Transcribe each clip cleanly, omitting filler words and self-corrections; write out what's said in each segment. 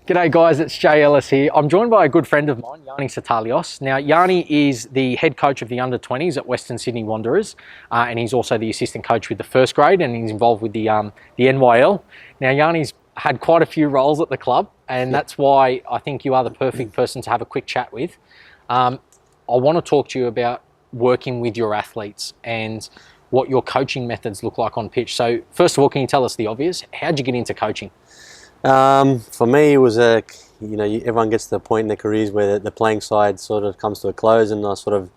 G'day guys, it's Jay Ellis here. I'm joined by a good friend of mine, Yianni Tsattalios. Now, Yianni is the head coach of the under-20s at Western Sydney Wanderers, and he's also the assistant coach with the first grade, and he's involved with the NYL. Now, Yianni's had quite a few roles at the club, and that's why I think you are the perfect person to have a quick chat with. I want to talk to you about working with your athletes and what your coaching methods look like on pitch. So, first of all, can you tell us the obvious? How'd you get into coaching? For me, it was everyone gets to the point in their careers where the playing side sort of comes to a close, and I sort of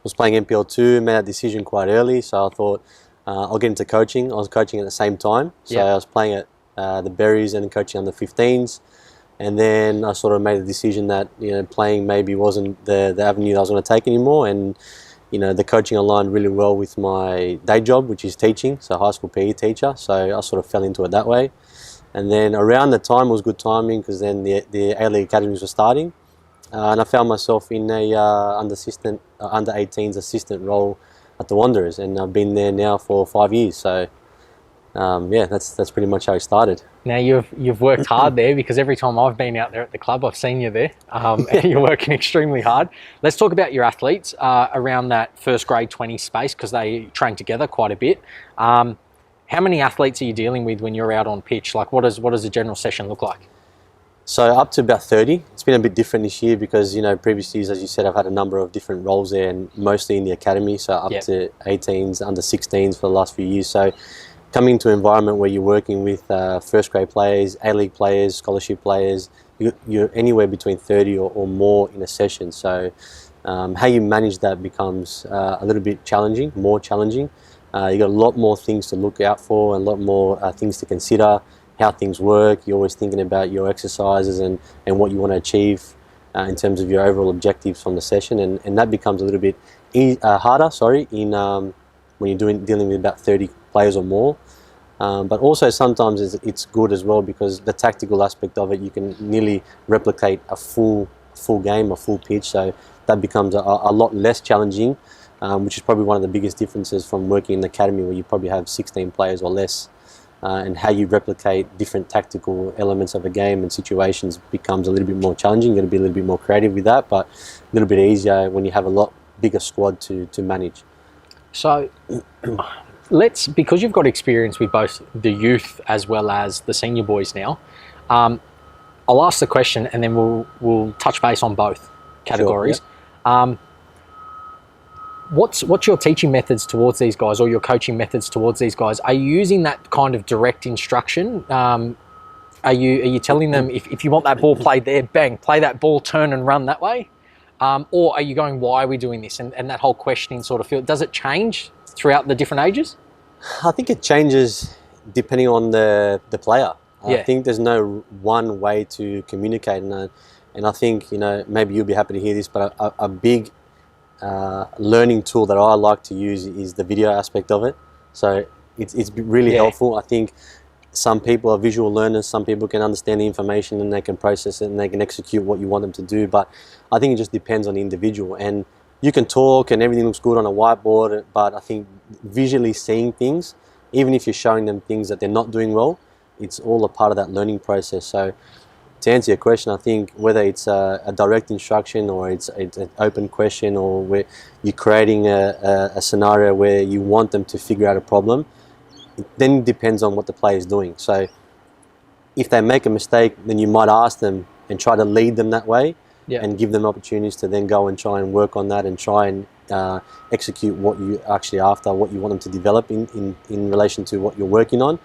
was playing NPL2, made that decision quite early, so I thought I'll get into coaching. I was coaching at the same time, so I was playing at the Berries and coaching under 15s, and then I sort of made the decision that playing maybe wasn't the avenue that I was going to take anymore, and the coaching aligned really well with my day job, which is teaching, so high school PE teacher, so I sort of fell into it that way. And then around the time was good timing because then the A-League academies were starting, and I found myself in a under 18s assistant role at the Wanderers, and I've been there now for 5 years. So yeah, that's pretty much how it started. Now you've worked hard there, because every time I've been out there at the club, I've seen you there. You're working extremely hard. Let's talk about your athletes around that first grade 20 space, because they train together quite a bit. How many athletes are you dealing with when you're out on pitch? Like, what does a general session look like? So up to about 30. It's been a bit different this year because, previous years, as you said, I've had a number of different roles there, and mostly in the academy, so up to 18s, under 16s for the last few years. So coming into an environment where you're working with first grade players, A-League players, scholarship players, you're anywhere between 30 or more in a session. So how you manage that becomes a little bit challenging, more challenging. You've got a lot more things to look out for and a lot more things to consider, how things work. You're always thinking about your exercises and what you want to achieve in terms of your overall objectives from the session, and that becomes a little bit harder, when you're dealing with about 30 players or more. But also sometimes it's good as well, because the tactical aspect of it, you can nearly replicate a full game, a full pitch, so that becomes a lot less challenging. Which is probably one of the biggest differences from working in the academy, where you probably have 16 players or less, and how you replicate different tactical elements of a game and situations becomes a little bit more challenging. You've got to be a little bit more creative with that, but a little bit easier when you have a lot bigger squad to manage. So because you've got experience with both the youth as well as the senior boys now, I'll ask the question and then we'll touch base on both categories. Sure, yeah. What's your teaching methods towards these guys, or your coaching methods towards these guys? Are you using that kind of direct instruction? Are you telling them if you want that ball played there, bang, play that ball, turn and run that way? Or are you going, why are we doing this? And that whole questioning sort of feel, does it change throughout the different ages? I think it changes depending on the player. I think there's no one way to communicate, and I think maybe you'll be happy to hear this, but a big learning tool that I like to use is the video aspect of it. So it's really helpful. I think some people are visual learners, some people can understand the information and they can process it and they can execute what you want them to do, but I think it just depends on the individual. And you can talk and everything looks good on a whiteboard, but I think visually seeing things, even if you're showing them things that they're not doing well, it's all a part of that learning process. So to answer your question, I think whether it's a direct instruction or it's an open question, or where you're creating a scenario where you want them to figure out a problem, it then depends on what the player is doing. So if they make a mistake, then you might ask them and try to lead them that way, and give them opportunities to then go and try and work on that and try and execute what you actually after, what you want them to develop in relation to what you're working on.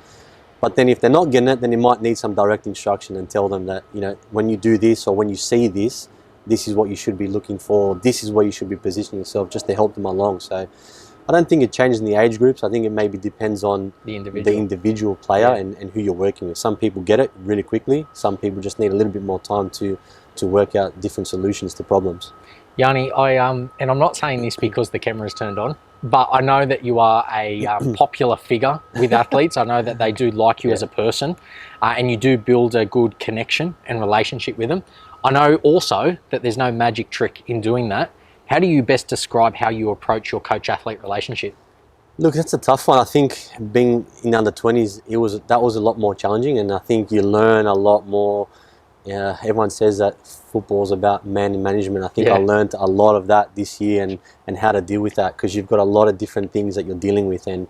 But then if they're not getting it, then you might need some direct instruction and tell them that, when you do this or when you see this, this is what you should be looking for, this is where you should be positioning yourself, just to help them along. So I don't think it changes in the age groups. I think it maybe depends on the individual player and who you're working with. Some people get it really quickly. Some people just need a little bit more time to work out different solutions to problems. Yianni, and I'm not saying this because the camera's turned on, but I know that you are a popular figure with athletes. I know that they do like you as a person, and you do build a good connection and relationship with them. I know also that there's no magic trick in doing that. How do you best describe how you approach your coach-athlete relationship? Look, that's a tough one. I think being in under 20s, that was a lot more challenging, and I think you learn a lot more yeah, everyone says that football's about man management. I think I learned a lot of that this year, and how to deal with that, because you've got a lot of different things that you're dealing with, and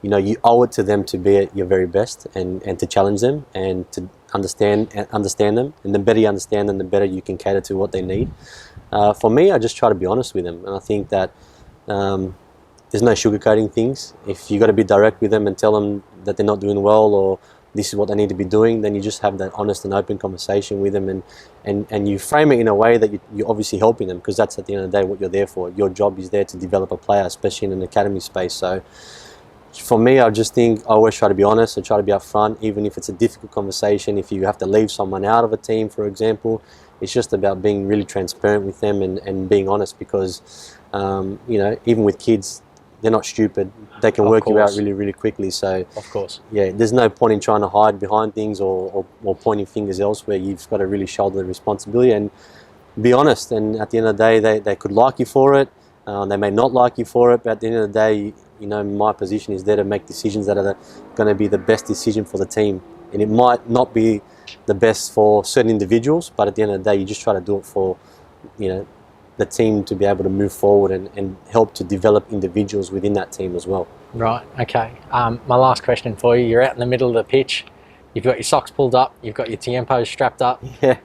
you know, you owe it to them to be at your very best, and to challenge them, and to understand them, and the better you understand them, the better you can cater to what they need. For me, I just try to be honest with them, and I think that there's no sugarcoating things. If you got to be direct with them and tell them that they're not doing well, or this is what they need to be doing, then you just have that honest and open conversation with them, and you frame it in a way that you're obviously helping them, because that's at the end of the day what you're there for. Your job is there to develop a player, especially in an academy space. So for me, I just think I always try to be honest and try to be upfront, even if it's a difficult conversation. If you have to leave someone out of a team, for example, it's just about being really transparent with them, and being honest, because you know, even with kids, they're not stupid. They can work you out really, really quickly. So, of course, yeah, there's no point in trying to hide behind things, or pointing fingers elsewhere. You've got to really shoulder the responsibility and be honest. And at the end of the day, they could like you for it. They may not like you for it, but at the end of the day, you know, my position is there to make decisions that are going to be the best decision for the team. And it might not be the best for certain individuals, but at the end of the day, you just try to do it for, you know, the team to be able to move forward, and help to develop individuals within that team as well. Right, okay. My last question for you. You're out in the middle of the pitch. You've got your socks pulled up. You've got your tiempos strapped up. Yeah.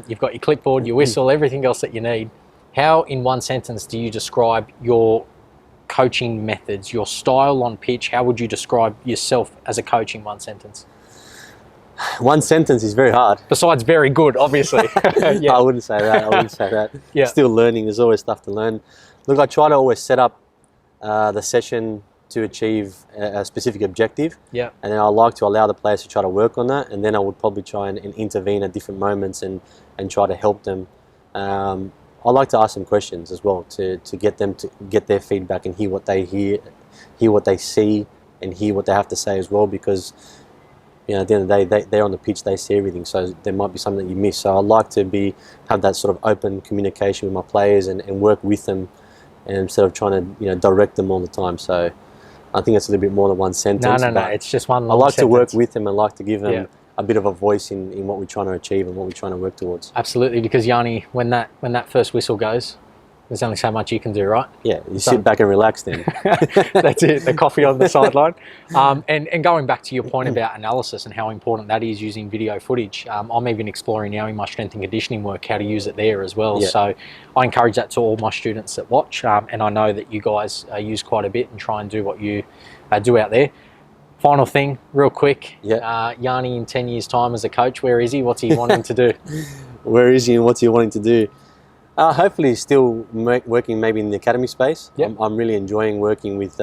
You've got your clipboard, your whistle, everything else that you need. How, in one sentence, do you describe your coaching methods, your style on pitch? How would you describe yourself as a coach in one sentence? One sentence is very hard. Besides very good, obviously. Yeah. I wouldn't say that. Yeah. Still learning. There's always stuff to learn. Look, I try to always set up the session to achieve a specific objective. Yeah. And then I like to allow the players to try to work on that. And then I would probably try and intervene at different moments, and try to help them. I like to ask them questions as well, to get them to get their feedback and hear what they hear what they see, and hear what they have to say as well, because, you know, at the end of the day, they're on the pitch, they see everything, so there might be something that you miss. So I like to have that sort of open communication with my players, and work with them, and instead of trying to, you know, direct them all the time. So I think it's a little bit more than one sentence. No, it's just one long sentence. To work with them, and like to give them a bit of a voice in what we're trying to achieve and what we're trying to work towards. Absolutely, because Yianni, when that first whistle goes, there's only so much you can do, right? Yeah, you sit back and relax then. That's it, the coffee on the sideline. And going back to your point about analysis and how important that is, using video footage, I'm even exploring now in my strength and conditioning work how to use it there as well. Yeah. So I encourage that to all my students that watch, and I know that you guys use quite a bit and try and do what you do out there. Final thing, real quick. Yeah. Yianni in 10 years' time as a coach, where is he? What's he wanting to do? Where is he and what's he wanting to do? Hopefully still working maybe in the academy space. Yep. I'm really enjoying working with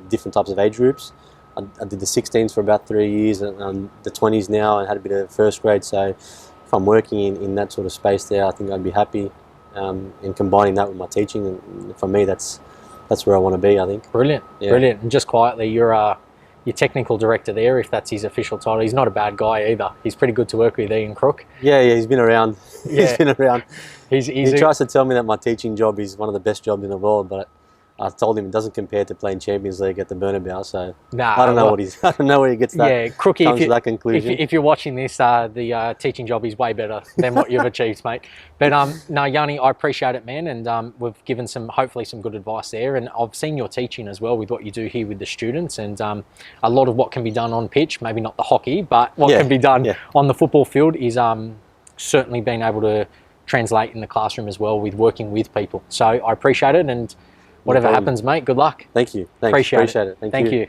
different types of age groups. I did the 16s for about 3 years, and the 20s now, and had a bit of first grade. So if I'm working in that sort of space there, I think I'd be happy in combining that with my teaching. And for me, that's where I want to be, I think. Brilliant, brilliant. And just quietly, you're your technical director there, if that's his official title. He's not a bad guy either. He's pretty good to work with, Ian Crook. Yeah, he's been around. Yeah. He's been around. He tries to tell me that my teaching job is one of the best jobs in the world, but I told him it doesn't compare to playing Champions League at the Bernabeu. So I don't know I don't know where he gets that. Yeah, Crookie, comes to that conclusion. If you're watching this, the teaching job is way better than what you've achieved, mate. But no, Yianni, I appreciate it, man, and we've given hopefully some good advice there. And I've seen your teaching as well with what you do here with the students, and a lot of what can be done on pitch, maybe not the hockey, but what can be done on the football field is certainly being able to translate in the classroom as well with working with people. So I appreciate it, and whatever happens, mate, good luck. Thank you. Thanks. Appreciate it. Thank you.